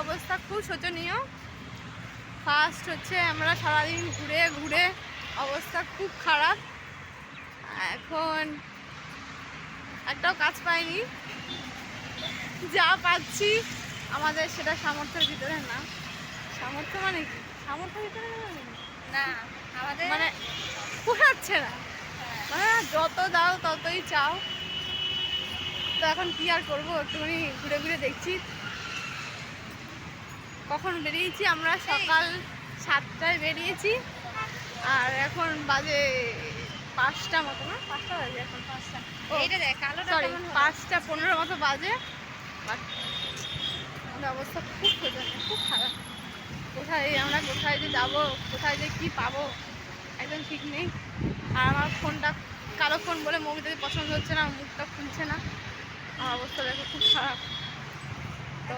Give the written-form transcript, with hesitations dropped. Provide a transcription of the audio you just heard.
অবস্থা খুব শোচনীয়। ফার্স্ট হচ্ছে আমরা সারাদিন ঘুরে ঘুরে অবস্থা খুব খারাপ, এখন একটাও কাজ পাইনি। যা পাচ্ছি আমাদের সেটা সামর্থ্যের ভিতরে না। সামর্থ্য মানে কি? সামর্থ্যের ভিতরে না, আমাদের মানে পোষাচ্ছে না, মানে যত দাও ততই চাও। তো এখন কি আর করবো, একটুখানি ঘুরে ঘুরে দেখছি। কখন বেরিয়েছি আমরা? সকাল 7টায় বেরিয়েছি, আর এখন বাজে 5টা মতো, না 5টা বাজে এখন, 5টা, এইটা দেখ কালোটা সরি কেমন হলো? 5টা 15 মতো বাজে। আমাদের অবস্থা খুব শোচনীয়, খুব খারাপ। কোথায় যে যাবো, কোথায় যে কি পাবো একদম ঠিক নেই। আর আমার ফোনটা কালো ফোন বলে মুভিতে পছন্দ হচ্ছে না, মুখটা খুলছে না। আমার অবস্থা দেখো খুব খারাপ। তো